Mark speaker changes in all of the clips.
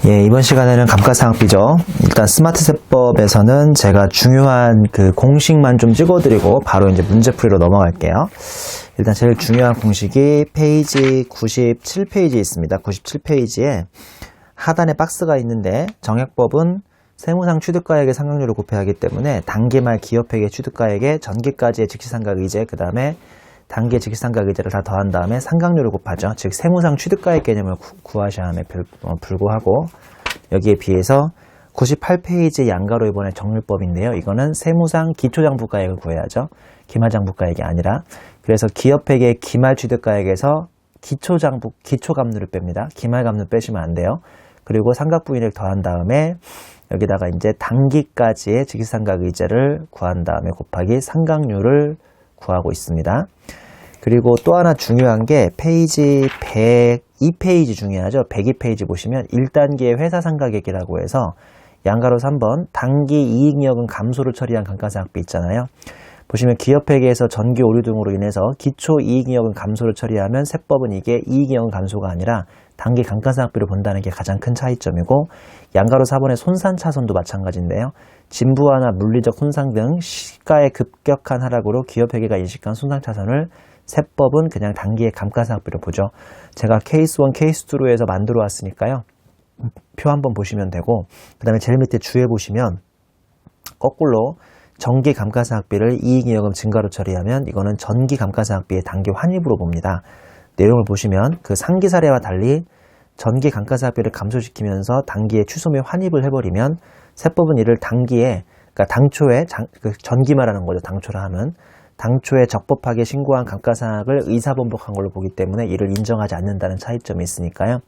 Speaker 1: 예, 이번 시간에는 감가상각비죠. 일단 스마트세법에서는 제가 중요한 그 공식만 좀 찍어드리고 바로 이제 문제풀이로 넘어갈게요. 일단 제일 중요한 공식이 페이지 97페이지에 있습니다. 97페이지에 하단에 박스가 있는데 정액법은 세무상 취득가액의 상각률을 곱해야 하기 때문에 단기말 기업회계 취득가액의 전기까지의 직시상각의제 그 다음에 단기 직시상각의제를 다 더한 다음에 상각률을 곱하죠. 즉 세무상 취득가액 개념을 구하셔야 함에 불구하고 여기에 비해서 98페이지 양가로 이번에 정률법인데요. 이거는 세무상 기초장부가액을 구해야죠. 기말장부가액이 아니라. 그래서 기업회계 기말 취득가액에서 기초감률을 뺍니다. 기말감률 빼시면 안 돼요. 그리고 상각부인액 더한 다음에 여기다가 이제 단기까지의 직시상각의제를 구한 다음에 곱하기 상각률을 구하고 있습니다. 그리고 또 하나 중요한 게 페이지 102페이지 중요하죠. 102페이지 보시면 1단계의 회사상각액이라고 해서 양가로 3번 단기 이익여금 감소를 처리한 감가상각비 있잖아요. 보시면 기업회계에서 전기 오류 등으로 인해서 기초 이익여금 감소를 처리하면 세법은 이게 이익여금 감소가 아니라 단기 감가상각비를 본다는 게 가장 큰 차이점이고 양가로 4번의 손상차손도 마찬가지인데요. 진부화나 물리적 손상 등 시가의 급격한 하락으로 기업회계가 인식한 손상차손을 세법은 그냥 단기의 감가상각비로 보죠. 제가 케이스 1, 케이스 2로 해서 만들어 왔으니까요. 표 한번 보시면 되고 그 다음에 제일 밑에 주에 보시면 거꾸로 정기 감가상각비를 이익여금 증가로 처리하면 이거는 전기 감가상각비의 단기 환입으로 봅니다. 내용을 보시면 그 상기 사례와 달리 전기 감가상각비를 감소시키면서 단기에 취소 및 환입을 해버리면 세법은 이를 단기에 그러니까 당초에 전기 말하는 거죠. 당초라 하면 당초에 적법하게 신고한 감가상각을 의사번복한 걸로 보기 때문에 이를 인정하지 않는다는 차이점이 있으니까요.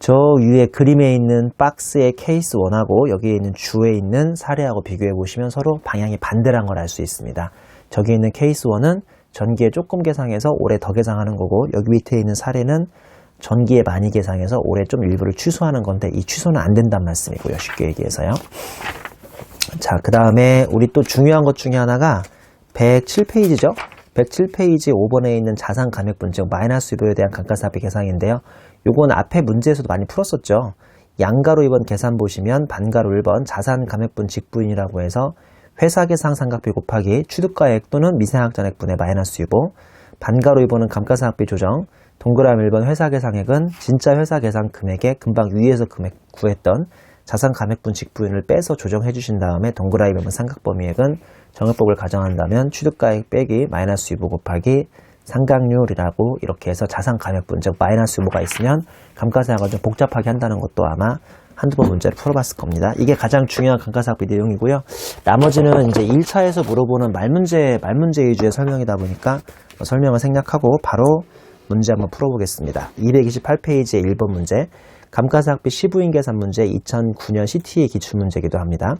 Speaker 1: 저 위에 그림에 있는 박스의 케이스 1하고 여기에 있는 주에 있는 사례하고 비교해 보시면 서로 방향이 반대란 걸 알 수 있습니다. 저기 있는 케이스 1은 전기에 조금 계상해서 올해 더 계상하는 거고 여기 밑에 있는 사례는 전기에 많이 계상해서 올해 좀 일부를 취소하는 건데 이 취소는 안 된다는 말씀이고요. 쉽게 얘기해서요. 자, 그 다음에 우리 또 중요한 것 중에 하나가 107페이지죠. 107페이지 5번에 있는 자산감액분, 즉 마이너스 유보에 대한 감가상각비 계상인데요. 요건 앞에 문제에서도 많이 풀었었죠. 양가로 2번 계산 보시면 반가로 1번 자산감액분 직부인이라고 해서 회사계상 상각비 곱하기 취득가액 또는 미세항전액분의 마이너스 유보, 반가로 2번은 감가상각비 조정, 동그라미 1번 회사계상액은 진짜 회사계상 금액에 금방 위에서 금액 구했던 자산감액분 직부인을 빼서 조정해 주신 다음에 동그라미 1번 상각범위액은 정액법을 가정한다면 취득가액 빼기 마이너스 유보 곱하기 상각률이라고 이렇게 해서 자산감액분 즉 마이너스 유보가 있으면 감가상각을 좀 복잡하게 한다는 것도 아마 한두 번 문제를 풀어봤을 겁니다. 이게 가장 중요한 감가상각비 내용이고요. 나머지는 이제 1차에서 물어보는 말문제 위주의 설명이다 보니까 설명을 생략하고 바로 문제 한번 풀어보겠습니다. 228페이지의 1번 문제, 감가상각비 시부인 계산 문제 2009년 CT의 기출문제이기도 합니다.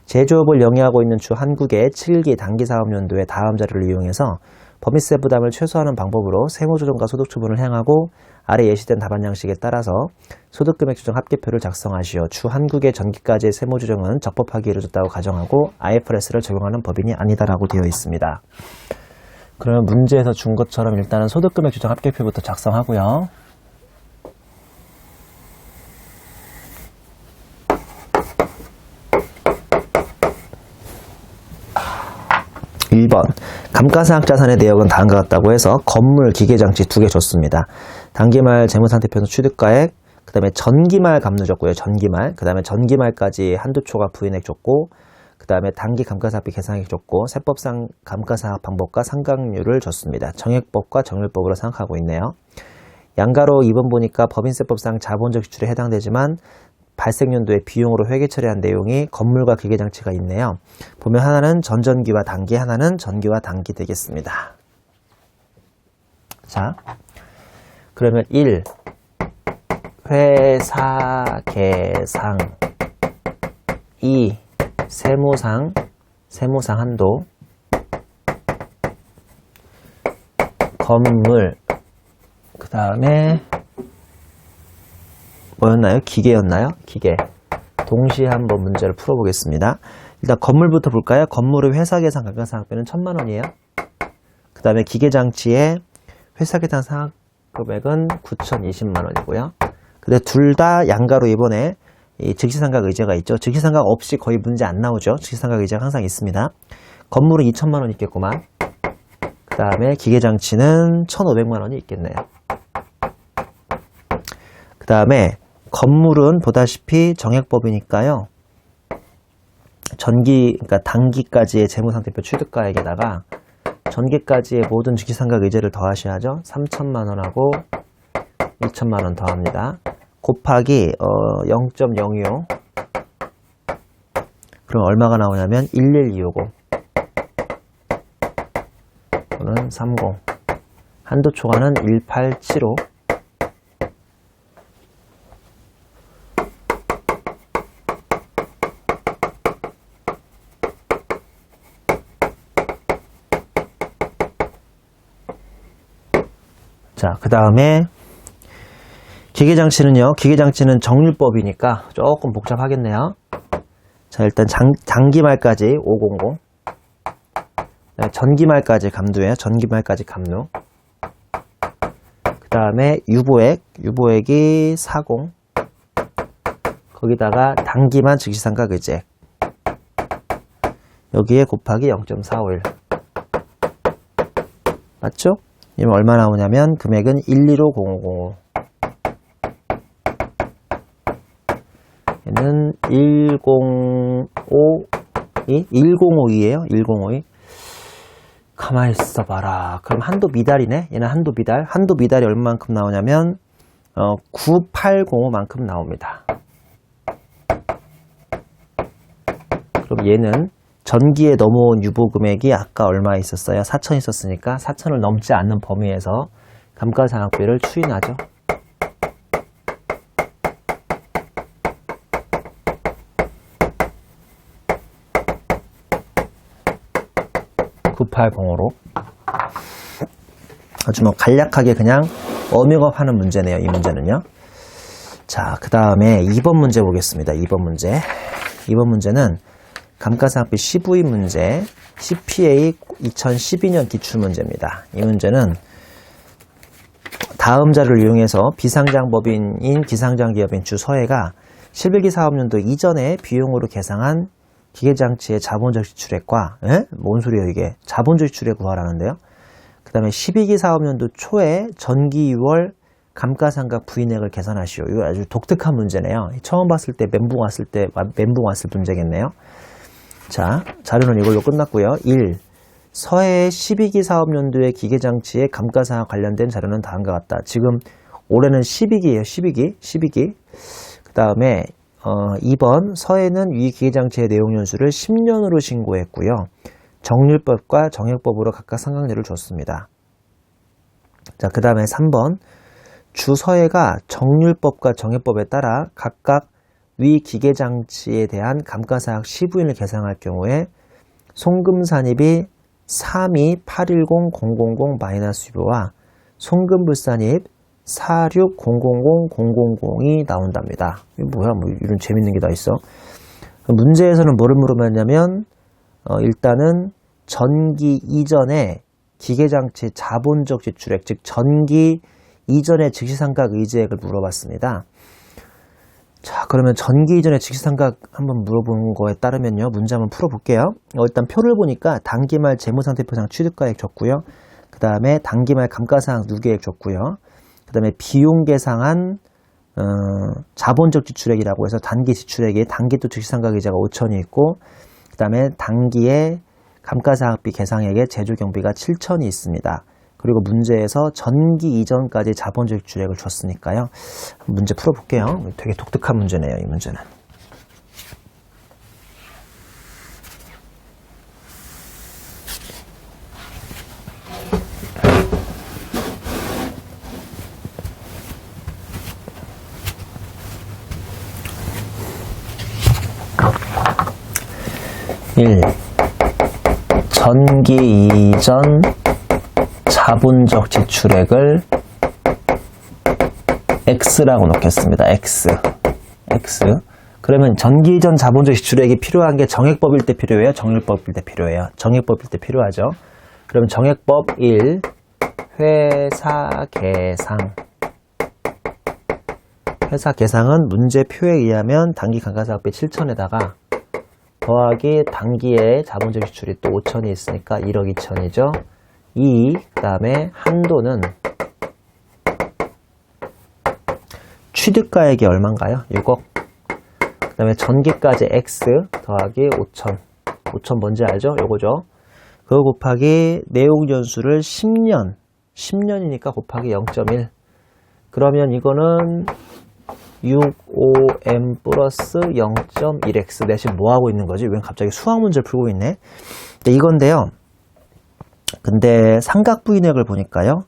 Speaker 1: 제조업을 영위하고 있는 주 한국의 7기 단기사업연도에 다음 자료를 이용해서 법인세 부담을 최소화하는 방법으로 세무조정과 소득처분을 행하고 아래 예시된 답안 양식에 따라서 소득금액 조정 합계표를 작성하시오. 주 한국의 전기까지의 세무조정은 적법하게 이루어졌다고 가정하고 IFRS를 적용하는 법인이 아니다라고 되어 있습니다. 그러면 문제에서 준 것처럼 일단은 소득금액 조정 합계표부터 작성하고요. (1번) 감가상각자산의 내역은 다음과 같다고 해서 건물, 기계장치 2개 줬습니다. 단기말 재무상태표는 취득가액, 그 다음에 전기말 감누 줬고요. 전기말, 그 다음에 전기말까지 한두 초가 부인액 줬고, 그 다음에 단기 감가상각비 계상액 줬고, 세법상 감가상각 방법과 상각률을 줬습니다. 정액법과 정률법으로 생각하고 있네요. 양가로 2번 보니까 법인세법상 자본적 지출에 해당되지만 발생연도에 비용으로 회계 처리한 내용이 건물과 기계장치가 있네요. 보면 하나는 전전기와 단기, 하나는 전기와 단기 되겠습니다. 자, 그러면 1. 회사계상 2. 세무상 한도 건물 그 다음에 뭐였나요? 기계였나요? 기계. 동시에 한번 문제를 풀어보겠습니다. 일단 건물부터 볼까요? 건물의 회사계상 감가상각비는 1,000만 원이에요. 그 다음에 기계장치의 회사계산 상각금액은 9,020만 원이고요. 근데 둘 다 양가로 이번에 이 즉시상각 의제가 있죠. 즉시상각 없이 거의 문제 안 나오죠. 즉시상각 의제가 항상 있습니다. 건물은 2천만 원 있겠구만. 그 다음에 기계장치는 1,500만 원이 있겠네요. 그 다음에 건물은 보다시피 정액법이니까요. 그러니까 단기까지의 재무상태표 취득가액에다가 전기까지의 모든 즉시상각 의제를 더하셔야죠. 3천만 원하고 2천만 원 더합니다. 곱하기 0.025. 그럼 얼마가 나오냐면 11250. 또는 30. 한도 초과는 1875. 자, 그 다음에 기계장치는요. 기계장치는 정률법이니까 조금 복잡하겠네요. 자, 일단 장기말까지 500. 전기말까지 감도예요. 전기말까지 감도. 그 다음에 유보액이 40. 거기다가 단기만 즉시상각 의제. 여기에 곱하기 0.451. 맞죠? 이면 얼마 나오냐면 금액은 1150505. 얘는 1052예요. 1052. 가만히 있어봐라. 그럼 한도 미달이네. 얘는 한도 미달. 한도 미달이 얼마만큼 나오냐면 9805만큼 나옵니다. 그럼 얘는 전기에 넘어온 유보 금액이 아까 얼마 있었어요? 4천 있었으니까 4천을 넘지 않는 범위에서 감가상각비를 추인하죠. (9805로) 아주 뭐 간략하게 그냥 어명업 하는 문제네요. 이 문제는요. 자, 그 다음에 2번 문제 보겠습니다. 2번 문제는 감가상각비 CV 문제, CPA 2012년 기출문제입니다. 이 문제는 다음 자료를 이용해서 비상장법인인 기상장기업인 주서해가 실비기 사업년도 이전에 비용으로 계상한 기계장치의 자본적 지출액과, 뭔 소리예요 이게? 자본적 지출액 구하라는데요. 그 다음에 12기 사업년도 초에 전기 6월 감가상각 부인액을 계산하시오. 이거 아주 독특한 문제네요. 처음 봤을 때 멘붕 왔을 문제겠네요. 자, 자료는 이걸로 끝났고요. 1. 서해의 12기 사업연도의 기계장치의 감가상각 관련된 자료는 다음과 같다. 지금 올해는 12기예요. 12기. 그 다음에 2번 서해는 위 기계장치의 내용 연수를 10년으로 신고했고요. 정률법과 정액법으로 각각 상각률을 줬습니다. 자, 그 다음에 3번 주서해가 정률법과 정액법에 따라 각각 위 기계장치에 대한 감가상각 시부인을 계상할 경우에 송금산입이 328100000-유보와 송금불산입 4600000이 나온답니다. 이게 뭐야? 뭐 이런 재밌는 게 다 있어. 문제에서는 뭐를 물어봤냐면 일단은 전기 이전에 기계장치 자본적 지출액, 즉 전기 이전의 즉시상각 의제액을 물어봤습니다. 자, 그러면 전기 이전의 즉시상각 한번 물어본 거에 따르면요. 문제 한번 풀어볼게요. 일단 표를 보니까 단기말 재무상태표상 취득가액 줬고요. 그 다음에 단기말 감가상각 누계액 줬고요. 그 다음에 비용 계상한 자본적 지출액이라고 해서 단기 지출액이 단기도 즉시상각 의제가 5천이 있고, 그 다음에 단기에 감가상각비 계상액에 제조경비가 7천이 있습니다. 그리고 문제에서 전기 이전까지 자본적 지출액을 줬으니까요. 문제 풀어볼게요. 되게 독특한 문제네요, 이 문제는. 전기 이전 자본적 지출액을 X라고 놓겠습니다. X. 그러면 전기 이전 자본적 지출액이 필요한 게 정액법일 때 필요해요? 정률법일 때 필요해요? 정액법일 때 필요하죠. 그럼 정액법 1. 회사 계상. 회사 계상은 문제표에 의하면 단기 감가상각비 7천에다가 더하기 단기의 자본적 지출이 또 5천이 있으니까 1억 2천이죠. 그 다음에 한도는 취득가액이 얼마인가요? 6억. 그 다음에 전기까지 X 더하기 5천. 5천 뭔지 알죠? 요거죠. 그거 곱하기 내용연수를 10년. 10년이니까 곱하기 0.1. 그러면 이거는 65M 플러스 0.1X. 내가 지금 뭐 하고 있는 거지? 왜 갑자기 수학 문제를 풀고 있네? 이건데요. 근데 삼각부인액을 보니까요.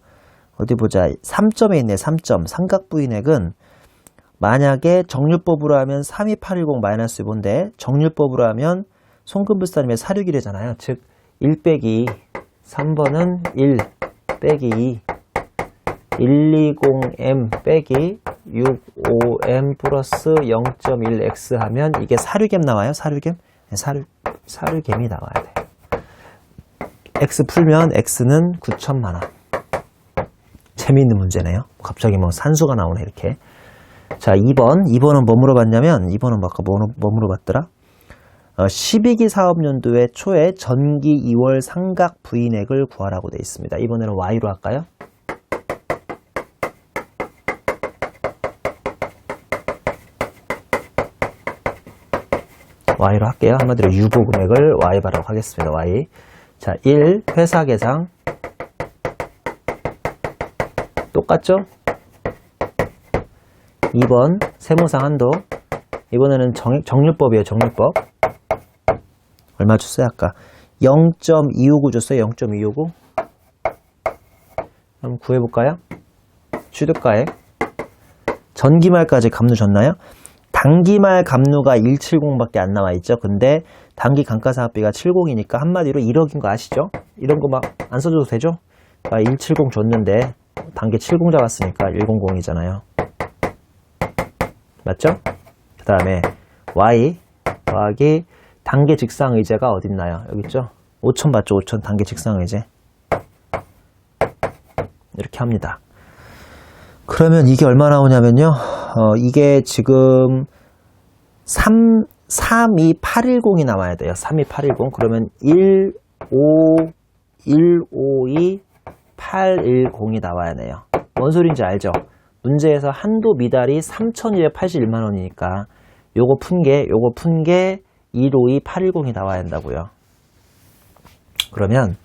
Speaker 1: 어디 보자. 3점에 있네. 3점. 삼각부인액은 만약에 정률법으로 하면 32810-5인데 정률법으로 하면 송금불사님의 461이잖아요. 즉 1 빼기 3번은 1 빼기 2 120M 빼기 65M 플러스 0.1X 하면 이게 4류겜 나와요. 4류겜? 네, 4류겜이 나와야 돼. X 풀면 X는 9천만원. 재미있는 문제네요. 갑자기 뭐 산수가 나오네 이렇게. 자, 2번은 뭐 물어봤냐면 2번은 뭐 물어봤더라? 12기 사업연도의 초에 전기 2월 상각 부인액을 구하라고 되어 있습니다. 이번에는 Y로 할까요? Y로 할게요. 한마디로 유보 금액을 Y 바라고 하겠습니다. Y. 자, 1. 회사 계상. 똑같죠? 2번 세무상 한도. 이번에는 정률법이에요. 정률법. 얼마 줬어요? 아까 0.259 줬어요. 0.259. 그럼 구해볼까요? 취득가액. 전기말까지 감루 줬나요? 단기말 감루가 170밖에 안 나와있죠. 근데 단기 감가상각비가 70이니까 한마디로 1억인 거 아시죠? 이런 거 막 안 써줘도 되죠? 170 줬는데 단기 70 잡았으니까 100이잖아요. 맞죠? 그 다음에 Y 더하기 단기 직상의제가 어딨나요? 여기 있죠? 5천 받죠? 5천 단기 직상의제. 이렇게 합니다. 그러면 이게 얼마 나오냐면요. 이게 지금 32810이 나와야 돼요. 32810. 그러면 152,810이 나와야 돼요. 뭔 소린지 알죠? 문제에서 한도 미달이 3,281만원이니까 요거 푼 게 152,810이 나와야 한다고요. 그러면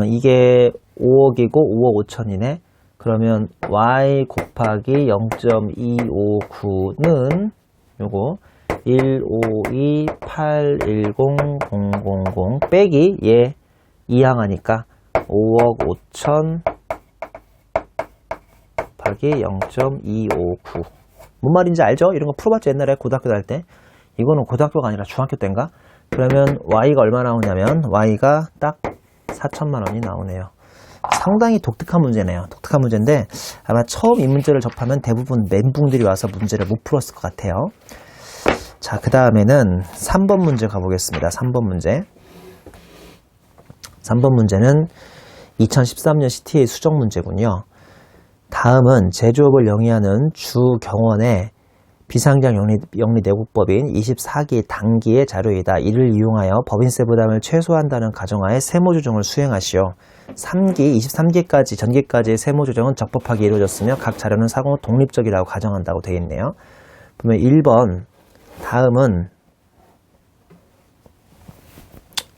Speaker 1: 이게 5억이고 5억 5천이네. 그러면 Y 곱하기 0.259는 요거 152,810,000 빼기 얘 이항하니까 5억 5천 곱하기 0.259. 뭔 말인지 알죠? 이런 거 풀어봤죠? 옛날에 고등학교 다닐 때. 이거는 고등학교가 아니라 중학교 때인가? 그러면 Y가 얼마 나오냐면 Y가 딱 4천만 원이 나오네요. 상당히 독특한 문제네요. 독특한 문제인데 아마 처음 이 문제를 접하면 대부분 멘붕들이 와서 문제를 못 풀었을 것 같아요. 자, 그 다음에는 3번 문제 가보겠습니다. 3번 문제. 3번 문제는 2013년 CTA 수정 문제군요. 다음은 제조업을 영위하는 주경원의 비상장 영리 내국법인 24기 단기의 자료이다. 이를 이용하여 법인세 부담을 최소화한다는 가정하에 세무조정을 수행하시오. 23기까지 전기까지의 세무조정은 적법하게 이루어졌으며 각 자료는 사고 독립적이라고 가정한다고 되어 있네요. 보면 1번 다음은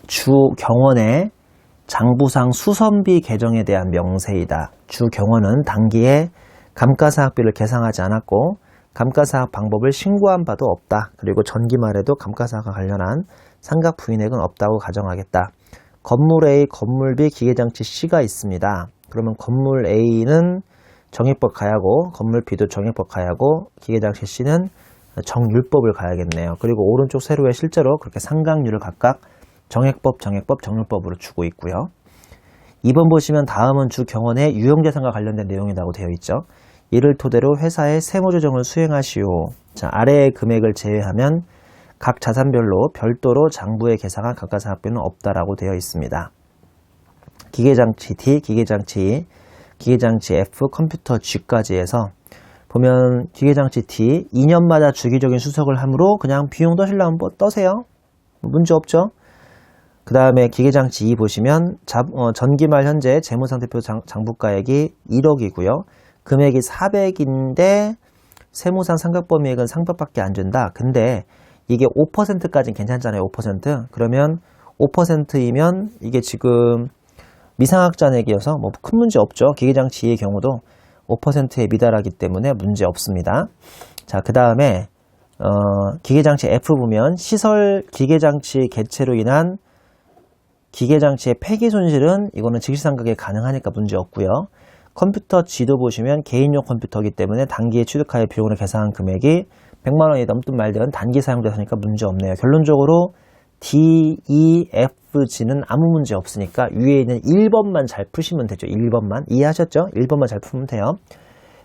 Speaker 1: 주경원의 장부상 수선비 개정에 대한 명세이다. 주경원은 단기에 감가상각비를 계상하지 않았고 감가상각 방법을 신고한 바도 없다. 그리고 전기말에도 감가상각과 관련한 상각 부인액은 없다고 가정하겠다. 건물 A, 건물 B, 기계장치 C가 있습니다. 그러면 건물 A는 정액법 가야고 건물 B도 정액법 가야고 기계장치 C는 정률법을 가야겠네요. 그리고 오른쪽 세로에 실제로 그렇게 상각률을 각각 정액법, 정률법으로 주고 있고요. 2번 보시면 다음은 주경원의 유형자산과 관련된 내용이라고 되어 있죠. 이를 토대로 회사의 세무조정을 수행하시오. 자, 아래의 금액을 제외하면 각 자산별로 별도로 장부에 계상한 감가상각비는 없다라고 되어 있습니다. 기계장치 D, 기계장치 E, 기계장치 F, 컴퓨터 G까지 해서 보면 기계장치 D 2년마다 주기적인 수석을 하므로 그냥 비용 떠실라면 뭐 떠세요. 문제 없죠. 그 다음에 기계장치 E 보시면 전기말 현재 재무상태표 장부가액이 1억이고요. 금액이 400인데 세무상 상각범위액은 상각밖에 안 준다. 근데 이게 5%까지는 괜찮잖아요. 5%. 그러면 5%이면 이게 지금 미상학자액이어서 뭐 큰 문제 없죠. 기계장치의 경우도 5%에 미달하기 때문에 문제 없습니다. 자, 그 다음에 기계장치 F 보면 시설 기계장치 개체로 인한 기계장치의 폐기 손실은 이거는 직시상각에 가능하니까 문제 없고요. 컴퓨터 G도 보시면 개인용 컴퓨터이기 때문에 단기에 취득하여 비용으로 계산한 금액이 100만 원이 넘든 말든 단기 사용돼서니까 문제 없네요. 결론적으로 D, E, F, G는 아무 문제 없으니까 위에 있는 1번만 잘 푸시면 되죠. 1번만. 이해하셨죠? 1번만 잘 풀면 돼요.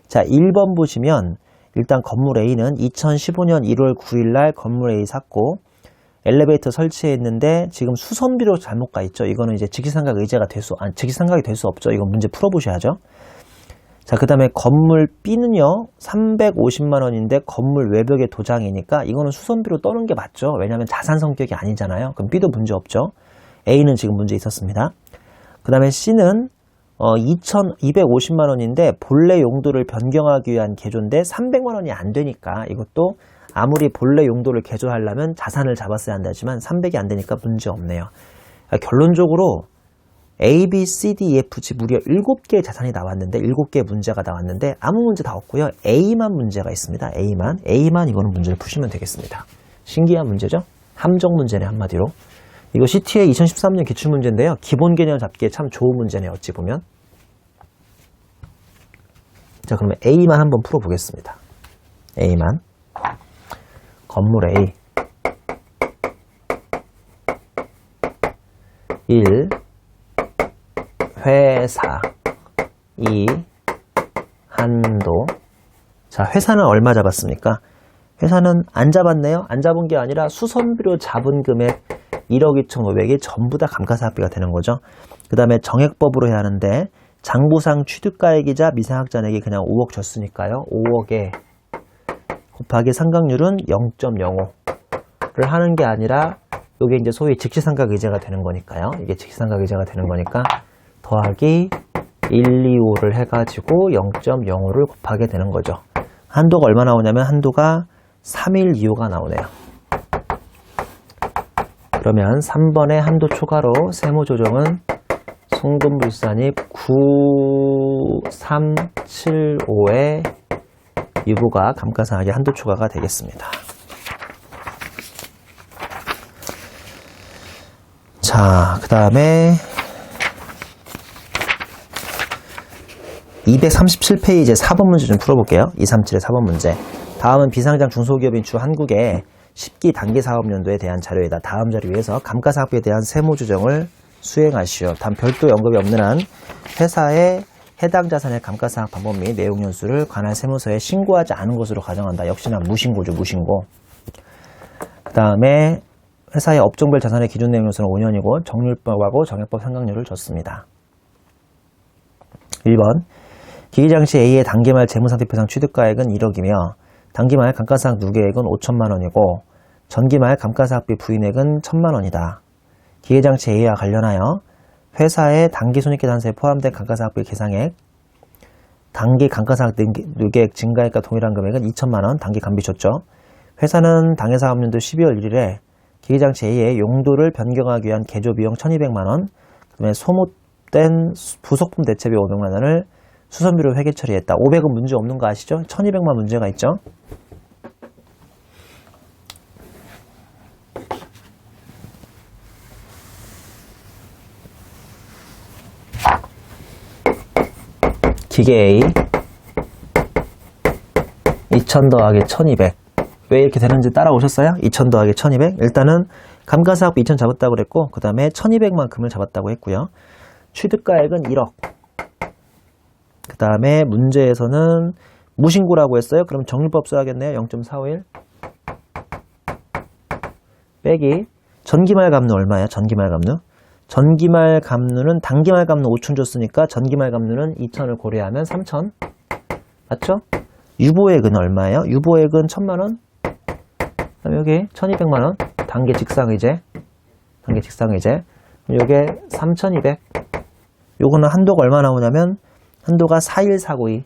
Speaker 1: 자, 1번 보시면 일단 건물 A는 2015년 1월 9일 날 건물 A 샀고 엘리베이터 설치했는데 지금 수선비로 잘못 가 있죠. 이거는 이제 직시상각 의제가 직시상각이 될 수 없죠. 이건 문제 풀어보셔야죠. 자, 그 다음에 건물 B는요 350만 원인데 건물 외벽에 도장이니까 이거는 수선비로 떠는 게 맞죠. 왜냐하면 자산 성격이 아니잖아요. 그럼 B도 문제 없죠. A는 지금 문제 있었습니다. 그 다음에 C는 2,250만 원인데 본래 용도를 변경하기 위한 개조인데 300만 원이 안 되니까 이것도 아무리 본래 용도를 개조하려면 자산을 잡았어야 한다지만 300이 안 되니까 문제 없네요. 그러니까 결론적으로 A, B, C, D, E, F, G 무려 7개의 자산이 나왔는데 7개의 문제가 나왔는데 아무 문제 다 없고요. A만 문제가 있습니다. A만 이거는 문제를 푸시면 되겠습니다. 신기한 문제죠? 함정 문제네 한마디로. 이거 CTA 2013년 기출문제인데요. 기본 개념 잡기에 참 좋은 문제네요. 어찌 보면. 자, 그러면 A만 한번 풀어보겠습니다. A만. 건물 A 1. 회사 2. 한도. 자, 회사는 얼마 잡았습니까? 회사는 안 잡았네요. 안 잡은 게 아니라 수선비로 잡은 금액 1억 2,500이 전부 다 감가상각비가 되는 거죠. 그 다음에 정액법으로 해야 하는데 장부상 취득가액이자 미상학자액이 그냥 5억 줬으니까요. 5억에 곱하기 상각률은 0.05를 하는 게 아니라 이게 이제 소위 직시상각 의제가 되는 거니까요. 이게 직시상각 의제가 되는 거니까 더하기 125를 해가지고 0.05를 곱하게 되는 거죠. 한도가 얼마 나오냐면 한도가 312호가 나오네요. 그러면 3번의 한도 초과로 세무조정은 송금불산입 9375의 유보가 감가상각의 한도 초과가 되겠습니다. 자, 그 다음에 237페이지 4번 문제 좀 풀어볼게요. 237의 4번 문제. 다음은 비상장 중소기업인 주 한국의 10기 단기사업연도에 대한 자료이다. 다음 자료에서 감가상각비에 대한 세무조정을 수행하시오. 단 별도 언급이 없는 한 회사의 해당 자산의 감가상각 방법 및 내용 연수를 관할 세무서에 신고하지 않은 것으로 가정한다. 역시나 무신고죠. 무신고. 그 다음에 회사의 업종별 자산의 기준 내용 연수는 5년이고 정률법하고 정액법 상각률을 줬습니다. 1번 기계장치 A의 단기말 재무상태표상 취득가액은 1억이며 단기말 감가상각 누계액은 5천만 원이고 전기말 감가상각비 부인액은 1,000만 원이다. 기계장치 A와 관련하여 회사의 단기 손익계산서에 포함된 감가상각비 계상액, 단기 감가상각 누계액 증가액과 동일한 금액은 2천만 원, 단기 감비 줬죠. 회사는 당해사업연도 12월 1일에 기계장치 A의 용도를 변경하기 위한 개조비용 1,200만 원, 그 다음에 소모된 부속품 대체비 500만 원을 수선비로 회계 처리했다. 500은 문제 없는 거 아시죠? 1,200만 문제가 있죠? 기계 A 2000 더하기 1200 왜 이렇게 되는지 따라오셨어요? 2000 더하기 1200 일단은 감가상각비 2000 잡았다고 그랬고 그 다음에 1200만큼을 잡았다고 했고요. 취득가액은 1억 그 다음에 문제에서는 무신고라고 했어요. 그럼 정률법 써야겠네요. 0.451 빼기 전기말 감루 얼마예요? 전기말 감루 전기말 감루는 단기말 감루 5천 줬으니까 전기말 감루는 2천을 고려하면 3천 맞죠? 유보액은 얼마예요? 유보액은 1000만원. 그럼 여기 1200만원. 단계 직상의제. 요게 3200. 요거는 한도가 얼마 나오냐면, 한도가 41492.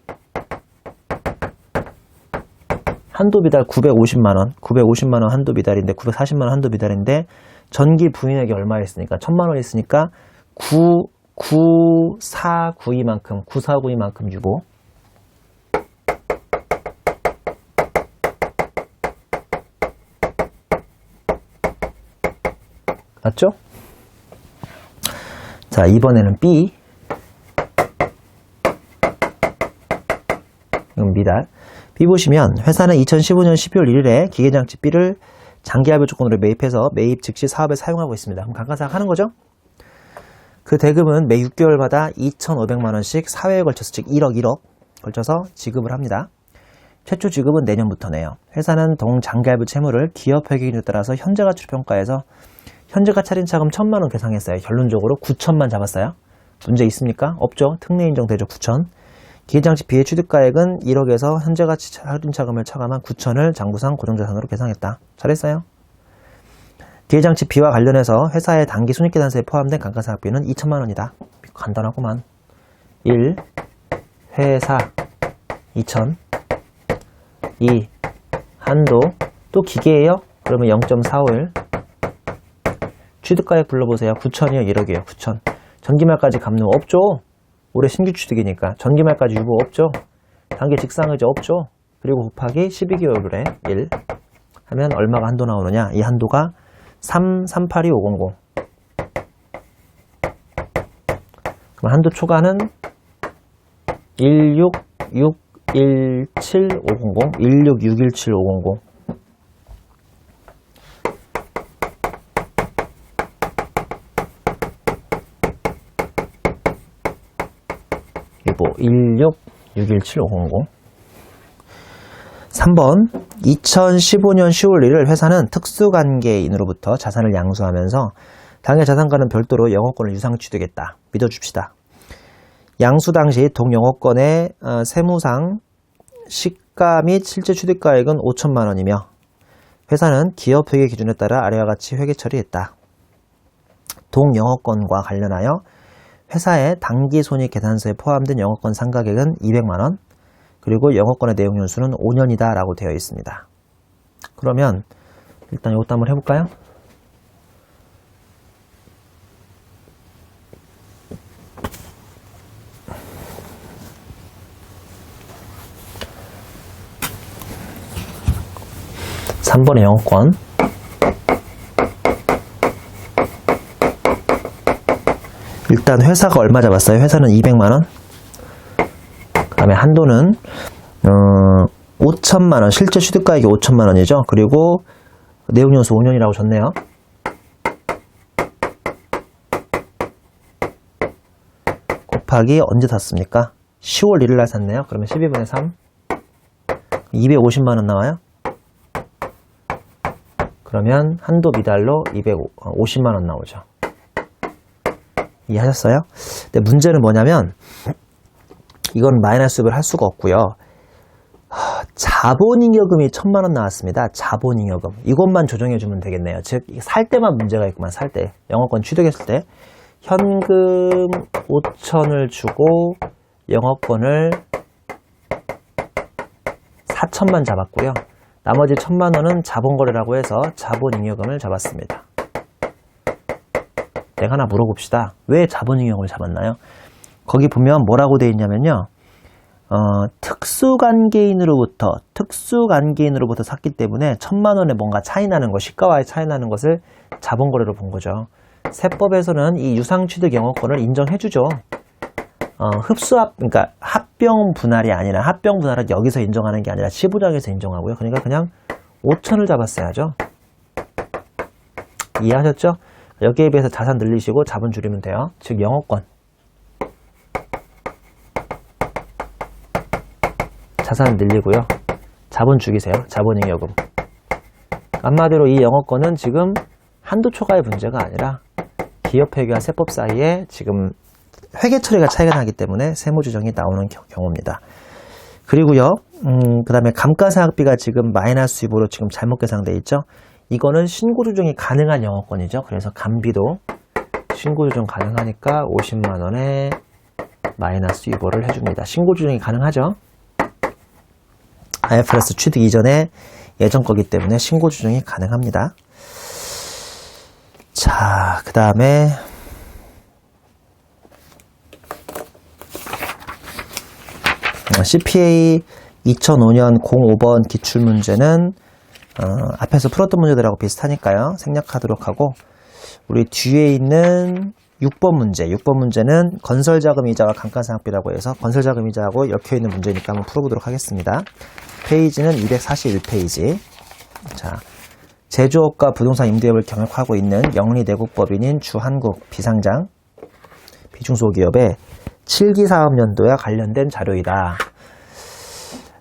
Speaker 1: 한도 비달 950만원. 950만원 한도 비달인데, 940만원 한도 비달인데, 전기 부인액이 얼마 있으니까, 1000만원 있으니까, 9492만큼 유보. 맞죠? 자, 이번에는 B. 이건 미달. B 보시면 회사는 2015년 12월 1일에 기계장치 B를 장기합의 조건으로 매입해서 매입 즉시 사업에 사용하고 있습니다. 그럼 감가상각 하는 거죠? 그 대금은 매 6개월마다 2,500만원씩 4회에 걸쳐서, 즉 1억 걸쳐서 지급을 합니다. 최초 지급은 내년부터네요. 회사는 동장기합의 채무를 기업회계 기준에 따라서 현재가치평가해서 현재가치 할인차금 1000만원 계상했어요. 결론적으로 9천만 잡았어요. 문제 있습니까? 없죠. 특례 인정되죠. 9천. 기계장치 B의 취득가액은 1억에서 현재가치 할인차금을 차감한 9천을 장부상 고정자산으로 계상했다. 잘했어요. 기계장치 B와 관련해서 회사의 단기 손익계산서에 포함된 감가상각비는 2천만원이다. 간단하구만. 1. 회사 2천. 2. 한도. 또 기계예요? 그러면 0.45일. 취득가액 불러보세요. 9천이요? 1억이에요. 9천. 전기말까지 갚는 거 없죠? 올해 신규 취득이니까. 전기말까지 유보 없죠? 단기 직상의제 없죠? 그리고 곱하기 12개월에 1 하면 얼마가 한도 나오느냐? 이 한도가 3382500. 그럼 한도 초과는 16617,500. 16617,500. 유보 16617,500. 3번 2015년 10월 1일 회사는 특수관계인으로부터 자산을 양수하면서 당해 자산과는 별도로 영업권을 유상취득했다. 믿어줍시다. 양수 당시 동영업권의 세무상 시가 및 실제 취득가액은 5천만원이며 회사는 기업회계 기준에 따라 아래와 같이 회계 처리했다. 동영업권과 관련하여 회사의 당기손익계산서에 포함된 영업권 상각액은 200만원, 그리고 영업권의 내용 연수는 5년이다 라고 되어 있습니다. 그러면 일단 이것도 한번 해볼까요? (3번의) 영업권. 일단 회사가 얼마 잡았어요? 회사는 200만원. 그 다음에 한도는 5천만원. 실제 취득가액이 5천만원이죠. 그리고 내용연수 5년이라고 줬네요. 곱하기 언제 샀습니까? 10월 1일 날 샀네요. 그러면 12분의 3 250만원 나와요. 그러면 한도 미달로 250만원 나오죠. 이해하셨어요? 근데 문제는 뭐냐면 이건 마이너스를 할 수가 없고요. 자본잉여금이 1000만원 나왔습니다. 자본잉여금. 이것만 조정해주면 되겠네요. 즉, 살 때만 문제가 있구만. 살 때. 영업권 취득했을 때 현금 5천을 주고 영업권을 4천만 잡았고요. 나머지 1000만원은 자본거래라고 해서 자본잉여금을 잡았습니다. 내가 하나 물어봅시다. 왜 자본잉여금을 잡았나요? 거기 보면 뭐라고 되어 있냐면요. 특수관계인으로부터 샀기 때문에 1000만원에 뭔가 차이 나는 것, 시가와의 차이 나는 것을 자본거래로 본 거죠. 세법에서는 이 유상취득 영업권을 인정해주죠. 그러니까 합병 분할이 아니라, 합병 분할은 여기서 인정하는 게 아니라 15장에서 인정하고요. 그러니까 그냥 5천을 잡았어야죠. 이해하셨죠? 여기에 비해서 자산 늘리시고 자본 줄이면 돼요. 즉 영업권. 자산 늘리고요. 자본 죽이세요. 자본잉여금. 한마디로 이 영업권은 지금 한도 초과의 문제가 아니라 기업회계와 세법 사이에 지금 회계 처리가 차이가 나기 때문에 세무조정이 나오는 경우입니다. 그리고요, 그 다음에 감가상각비가 지금 마이너스 유보로 지금 잘못 계산되어 있죠? 이거는 신고조정이 가능한 영업권이죠. 그래서 감비도 신고조정 가능하니까 50만원에 마이너스 유보를 해줍니다. 신고조정이 가능하죠? IFRS 취득 이전에 예전 거기 때문에 신고조정이 가능합니다. 자, 그 다음에 CPA 2005년 05번 기출문제는 앞에서 풀었던 문제들하고 비슷하니까요. 생략하도록 하고 우리 뒤에 있는 6번 문제. 6번 문제는 건설자금이자와 감가상각비라고 해서 건설자금이자하고 엮여있는 문제니까 한번 풀어보도록 하겠습니다. 페이지는 241페이지. 자, 제조업과 부동산 임대업을 경영하고 있는 영리내국법인인 주한국 비상장 비중소기업의 7기 사업연도와 관련된 자료이다.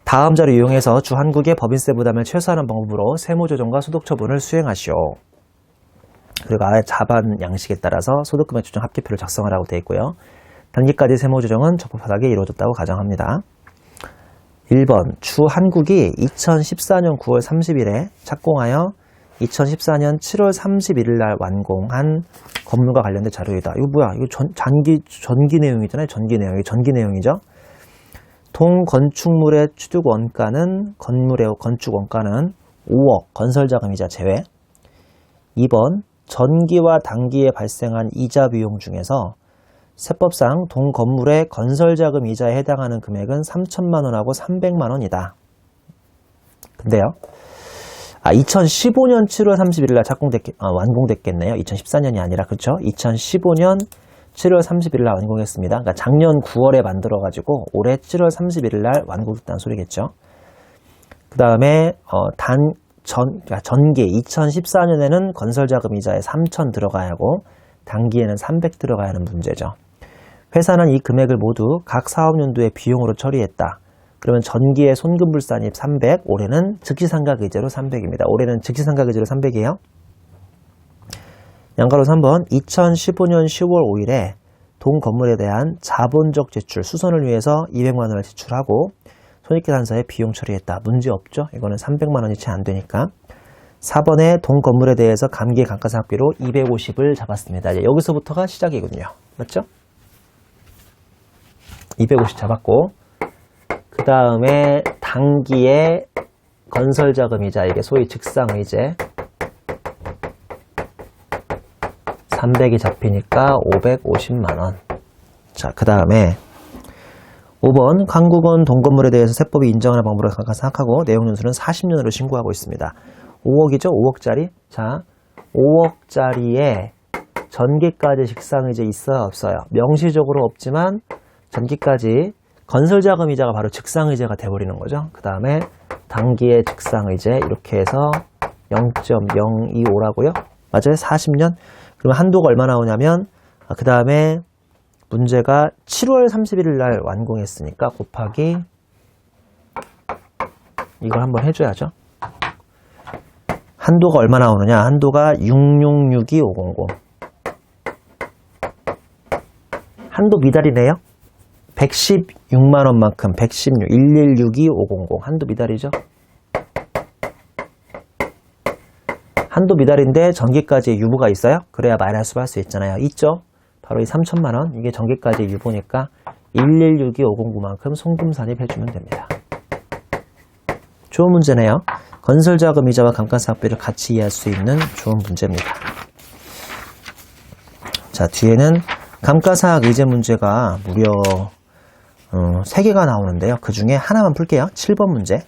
Speaker 1: 다음 자료 이용해서 주한국의 법인세 부담을 최소화하는 방법으로 세무조정과 소득처분을 수행하시오. 그리고 아래 자반 양식에 따라서 소득금액 조정 합계표를 작성하라고 되어 있고요. 단기까지 세무조정은 적법하게 이루어졌다고 가정합니다. 1번 주한국이 2014년 9월 30일에 착공하여 2014년 7월 31일 날 완공한 건물과 관련된 자료이다. 이거 뭐야? 이거 전기 내용이잖아요. 전기 내용. 이게 전기 내용이죠. 동 건축물의 취득 원가는 건물의 건축 원가는 5억 건설자금이자 제외. 2번 전기와 단기에 발생한 이자 비용 중에서 세법상 동 건물의 건설자금 이자에 해당하는 금액은 3천만 원하고 300만 원이다. 근데요. 2015년 7월 31일 날 완공됐겠네요. 2014년이 아니라, 그렇죠? 2015년 7월 31일 날 완공했습니다. 그러니까 작년 9월에 만들어가지고 올해 7월 31일 날 완공됐다는 소리겠죠. 그 다음에 전기 2014년에는 건설자금 이자에 3천 들어가야 하고 단기에는 300 들어가야 하는 문제죠. 회사는 이 금액을 모두 각 사업연도의 비용으로 처리했다. 그러면 전기의 손금불산입 300, 올해는 즉시상각의제로 300입니다. 올해는 즉시상각의제로 300이에요. 양가로 3번 2015년 10월 5일에 동 건물에 대한 자본적 제출, 수선을 위해서 200만 원을 지출하고 손익계산서에 비용 처리했다. 문제 없죠? 이거는 300만 원이 채 안 되니까. 4번에 동 건물에 대해서 감기 감가상각비로 250을 잡았습니다. 이제 여기서부터가 시작이거든요. 맞죠? 250 잡았고, 그 다음에 단기에 건설자금이자, 이게 소위 즉상의제 300이 잡히니까 550만원. 자, 그 다음에 5번 강국원 동건물에 대해서 세법이 인정하는 방법으로 생각하고 내용연수는 40년으로 신고하고 있습니다. 5억이죠? 5억짜리. 자, 5억짜리에 전기까지 직상의제 있어요? 없어요? 명시적으로 없지만 전기까지 건설자금이자가 바로 직상의제가 돼버리는 거죠. 그 다음에 단기의 직상의제 이렇게 해서 0.025라고요. 맞아요? 40년. 그러면 한도가 얼마 나오냐면 그 다음에 문제가 7월 31일 날 완공했으니까 곱하기 이걸 한번 해줘야죠. 한도가 얼마 나오느냐? 한도가 6662500. 한도 미달이네요. 116만원만큼 116, 1162500 한도 미달이죠. 한도 미달인데 전기까지 유보가 있어요? 그래야 마이너스 할 수 있잖아요. 있죠? 바로 이 3천만원, 이게 전기까지 유보니까 1162509만큼 송금산입 해주면 됩니다. 좋은 문제네요. 건설자금 이자와 감가상각비를 같이 이해할 수 있는 좋은 문제입니다. 자, 뒤에는 감가상각 의제 문제가 무려 3개가 나오는데요. 그 중에 하나만 풀게요. 7번 문제.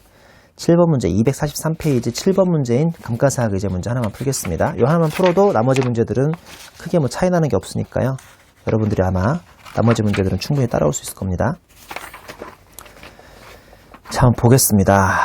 Speaker 1: 7번 문제 243페이지 7번 문제인 감가상각 의제 문제 하나만 풀겠습니다. 이 하나만 풀어도 나머지 문제들은 크게 뭐 차이 나는 게 없으니까요. 여러분들이 아마 나머지 문제들은 충분히 따라올 수 있을 겁니다. 자, 한번 보겠습니다.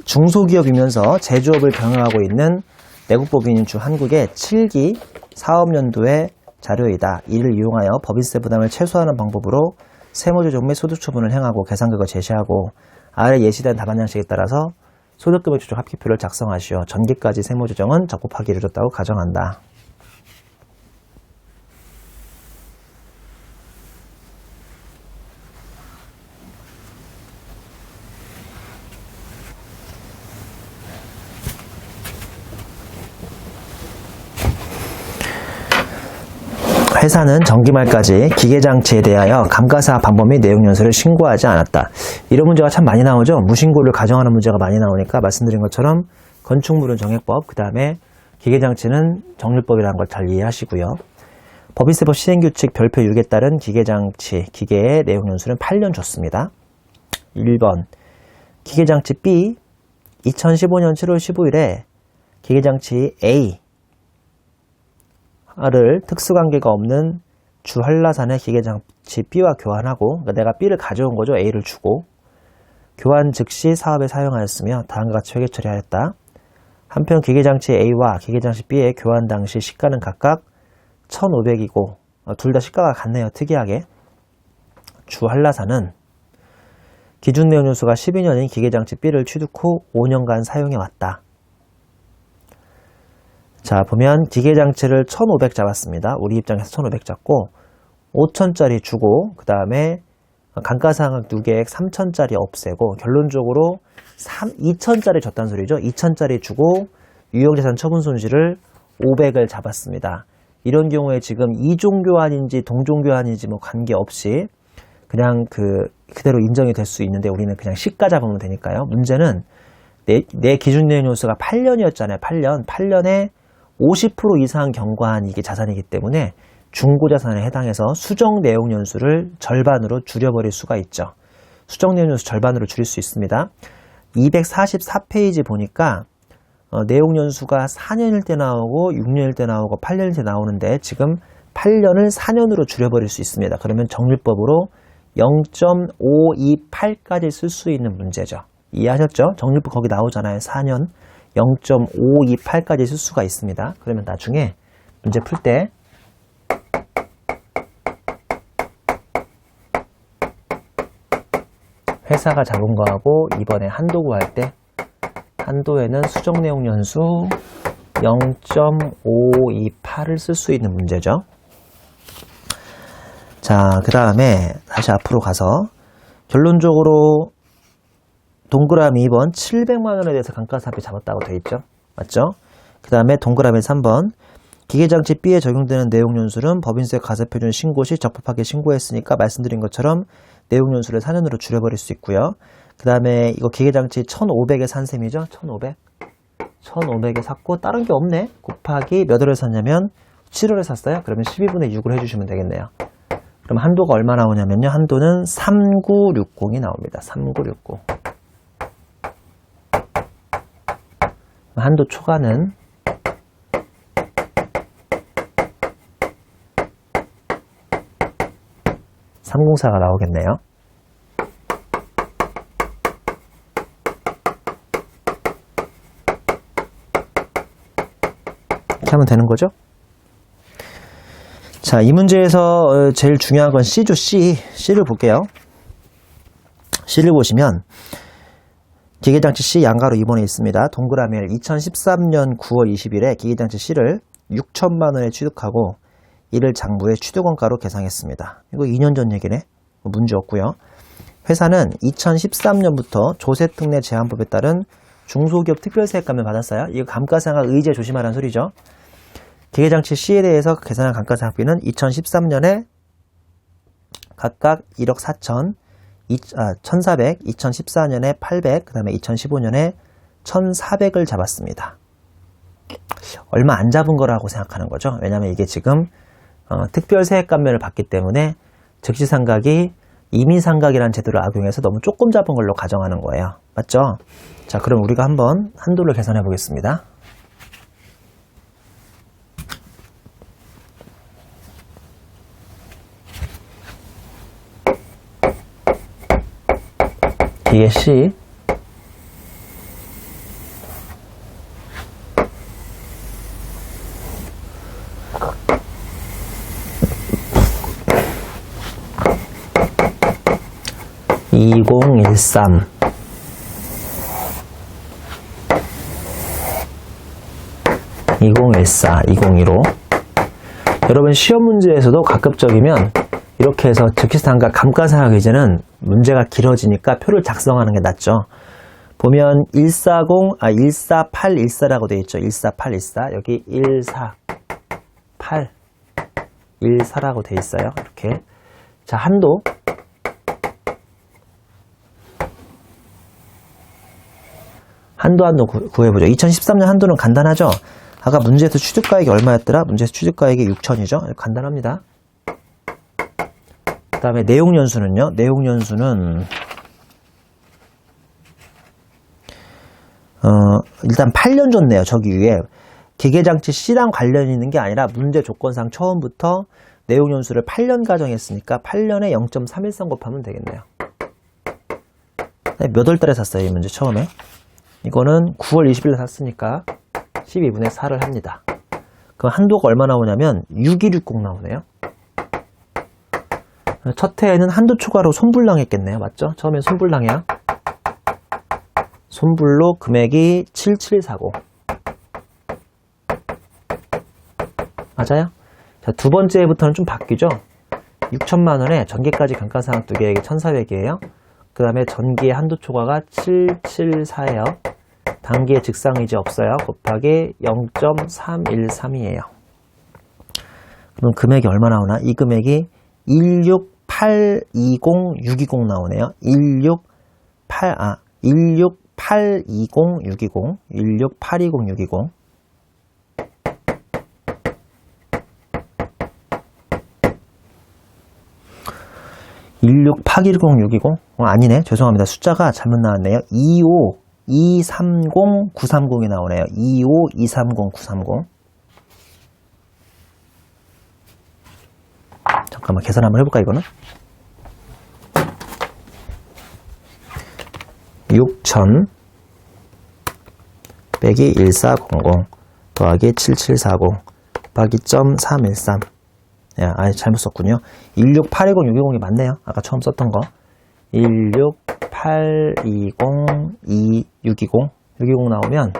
Speaker 1: 중소기업이면서 제조업을 경영하고 있는 내국법인인 주한국의 7기 사업연도의 자료이다. 이를 이용하여 법인세 부담을 최소화하는 방법으로 세무조정 및 소득처분을 행하고 계산각을 제시하고 아래 예시된 답안 양식에 따라서 소득금액 조정 합계표를 작성하시오. 전기까지 세무조정은 적법하게 이루어졌다고 가정한다. 회사는 정기말까지 기계장치에 대하여 감가상각 방법 및 내용 연수를 신고하지 않았다. 이런 문제가 참 많이 나오죠. 무신고를 가정하는 문제가 많이 나오니까 말씀드린 것처럼 건축물은 정액법, 그 다음에 기계장치는 정률법이라는 걸 잘 이해하시고요. 법인세법 시행규칙 별표 6에 따른 기계장치, 기계의 내용 연수는 8년 줬습니다. 1번 기계장치 B 2015년 7월 15일에 기계장치 A를 특수관계가 없는 주한라산의 기계장치 B와 교환하고, 그러니까 내가 B를 가져온 거죠. A를 주고 교환 즉시 사업에 사용하였으며 다음과 같이 회계 처리하였다. 한편 기계장치 A와 기계장치 B의 교환 당시 시가는 각각 1,500이고 둘 다 시가가 같네요. 특이하게. 주한라산은 기준 내용 연수가 12년인 기계장치 B를 취득 후 5년간 사용해왔다. 자, 보면 기계장치를 1,500 잡았습니다. 우리 입장에서 1,500 잡고 5,000짜리 주고 그 다음에 감가상각 누계액 3,000짜리 없애고 결론적으로 2,000짜리 줬다는 소리죠. 2,000짜리 주고 유형재산 처분 손실을 500을 잡았습니다. 이런 경우에 지금 이종교환인지 동종교환인지 뭐 관계없이 그냥 그대로 인정이 될 수 있는데 우리는 그냥 시가 잡으면 되니까요. 문제는 내 기준 내용 연수가 8년이었잖아요. 8년에 50% 이상 경과한 이게 자산이기 때문에 중고자산에 해당해서 수정 내용 연수를 절반으로 줄여버릴 수가 있죠. 수정 내용 연수 절반으로 줄일 수 있습니다. 244페이지 보니까 내용 연수가 4년일 때 나오고 6년일 때 나오고 8년일 때 나오는데 지금 8년을 4년으로 줄여버릴 수 있습니다. 그러면 정률법으로 0.528까지 쓸 수 있는 문제죠. 이해하셨죠? 정률법 거기 나오잖아요. 4년 0.528까지 쓸 수가 있습니다. 그러면 나중에 문제 풀 때 회사가 잡은 거하고 이번에 한도 구할 때 한도에는 수정 내용 연수 0.528을 쓸 수 있는 문제죠. 자, 그 다음에 다시 앞으로 가서 결론적으로 동그라미 2번 700만원에 대해서 감가상각비 잡았다고 되어 있죠. 맞죠? 그 다음에 동그라미 3번 기계장치 B에 적용되는 내용 연수는 법인세 가세표준 신고 시 적법하게 신고했으니까 말씀드린 것처럼 내용 연수를 4년으로 줄여버릴 수 있고요. 그 다음에 이거 기계장치 1,500에 산 셈이죠. 1,500에 샀고 다른 게 없네. 곱하기 몇 월에 샀냐면 7월에 샀어요. 그러면 12분의 6을 해주시면 되겠네요. 그럼 한도가 얼마 나오냐면요. 한도는 3960이 나옵니다. 3960. 한도 초과는 304가 나오겠네요. 이렇게 하면 되는 거죠? 자, 이 문제에서 제일 중요한 건 C죠. C를 볼게요. C를 보시면 기계장치 C 양가로 2번에 있습니다. 동그라미를 2013년 9월 20일에 기계장치 C를 6천만 원에 취득하고 이를 장부의 취득원가로 계상했습니다. 이거 2년 전 얘기네. 문제 없고요. 회사는 2013년부터 조세특례 제한법에 따른 중소기업 특별세액감을 받았어요. 이거 감가상각 의제 조심하라는 소리죠. 기계장치 C에 대해서 계산한 감가상각비는 2013년에 각각 1억 4천, 1,400, 2014년에 800, 그 다음에 2015년에 1,400을 잡았습니다. 얼마 안 잡은 거라고 생각하는 거죠. 왜냐하면 이게 지금 특별세액감면을 받기 때문에 즉시상각이 임의상각이라는 제도를 악용해서 너무 조금 잡은 걸로 가정하는 거예요. 맞죠? 자, 그럼 우리가 한번 한도를 계산해 보겠습니다. 기계 C 2013 2014 2015 여러분 시험 문제에서도 가급적이면 이렇게 해서 즉시상각 감가상각 의제는 문제가 길어지니까 표를 작성하는 게 낫죠. 보면 14814라고 되어 있죠. 14814 여기 148 14라고 돼 있어요. 이렇게. 자, 한도. 한도 구해보죠. 2013년 한도는 간단하죠? 아까 문제에서 취득가액이 얼마였더라? 문제에서 취득가액이 6천이죠? 간단합니다. 그 다음에 내용연수는요? 내용연수는 일단 8년 줬네요. 저기 위에 기계장치 C랑 관련이 있는 게 아니라 문제 조건상 처음부터 내용연수를 8년 가정했으니까 8년에 0.313 곱하면 되겠네요. 몇 월 달에 샀어요? 이 문제 처음에? 이거는 9월 20일에 샀으니까 12분의 4를 합니다. 그럼 한도가 얼마 나오냐면 6160 나오네요. 첫 해에는 한도 초과로 손불랑 했겠네요. 맞죠? 처음엔 손불랑이야. 손불로 금액이 7740. 맞아요? 자, 두 번째부터는 좀 바뀌죠? 6천만 원에 전기까지 감가상각 2개액이 1400이에요. 그 다음에 전기의 한도 초과가 774예요. 단기의 즉상의지 없어요. 곱하기 0.313이에요. 그럼 금액이 얼마 나오나? 이 금액이 16820,620 나오네요. 16820,620 16820,620 16810,620 아니네. 죄송합니다. 숫자가 잘못 나왔네요. 25230,930이 나오네요. 25230,930 잠깐만 계산 한번 해볼까 이거는? 6,000 빼기 1400 더하기 7740 곱하기 0.313 야, 아니 잘못 썼군요. 16820,620이 맞네요. 아까 처음 썼던 거. 16820,620 나오면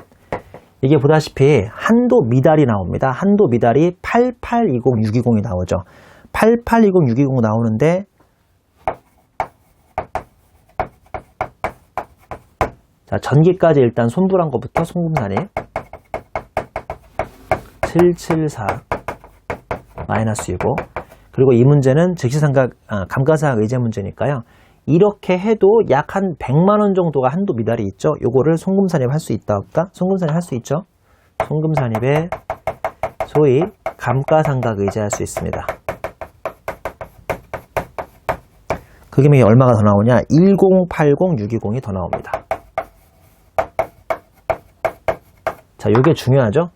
Speaker 1: 이게 보다시피 한도 미달이 나옵니다. 한도 미달이 8820,620이 나오죠. 8820,620 나오는데 자, 전기까지 일단 손불한 것부터 송금산이 774 마이너스이고 그리고 이 문제는 즉시상각 감가상각 의제 문제니까요. 이렇게 해도 약 한 100만원 정도가 한도 미달이 있죠. 요거를 송금산입 할 수 있다 없다? 송금산입 할 수 있죠. 송금산입에 소위 감가상각 의제할 수 있습니다. 그 금액이 얼마가 더 나오냐? 1080620이 더 나옵니다. 자, 요게 중요하죠?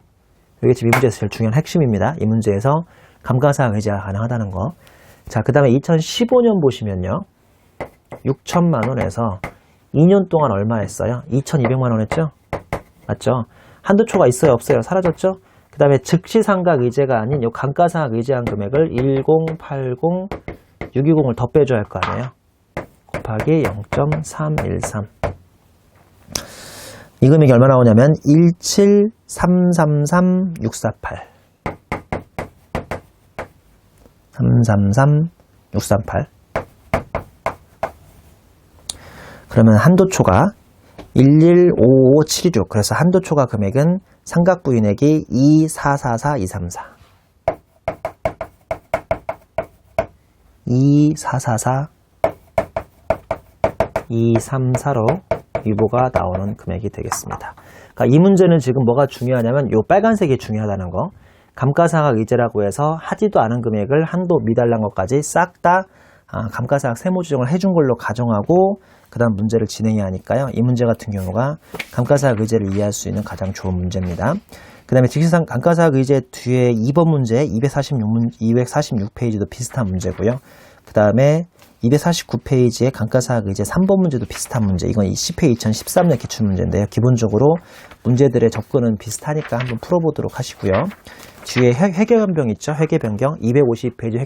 Speaker 1: 요게 지금 이 문제에서 제일 중요한 핵심입니다. 이 문제에서 감가상각 의제가 가능하다는 거. 자, 그 다음에 2015년 보시면요. 6천만 원에서 2년 동안 얼마 했어요? 2,200만 원 했죠? 맞죠? 한도 초과 있어요? 없어요? 사라졌죠? 그 다음에 즉시상각 의제가 아닌 요 감가상각 의제한 금액을 1080620을 더 빼줘야 할 거 아니에요? 곱하기 0.313 이 금액이 얼마 나오냐면 17333,648 333,638 그러면 한도초가 1155726 그래서 한도초가 금액은 삼각부인액이 2444234 2444 234로 유보가 나오는 금액이 되겠습니다. 그러니까 이 문제는 지금 뭐가 중요하냐면 요 빨간색이 중요하다는 거. 감가상각 의제라고 해서 하지도 않은 금액을 한도 미달난 것까지 싹 다 감가상각 세무조정을 해준 걸로 가정하고 그 다음 문제를 진행해야 하니까요. 이 문제 같은 경우가 감가상각 의제를 이해할 수 있는 가장 좋은 문제입니다. 그 다음에 직시상 감가상각 의제 뒤에 2번 문제 246페이지도 비슷한 문제고요. 그 다음에 249페이지의 감가상각 의제 3번 문제도 비슷한 문제. 이건 CPA 2013년 기출문제인데요. 기본적으로 문제들의 접근은 비슷하니까 한번 풀어보도록 하시고요. 뒤에 회계변경 있죠? 회계변경 250페이지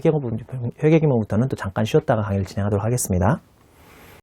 Speaker 1: 회계기문부터는 또 잠깐 쉬었다가 강의를 진행하도록 하겠습니다.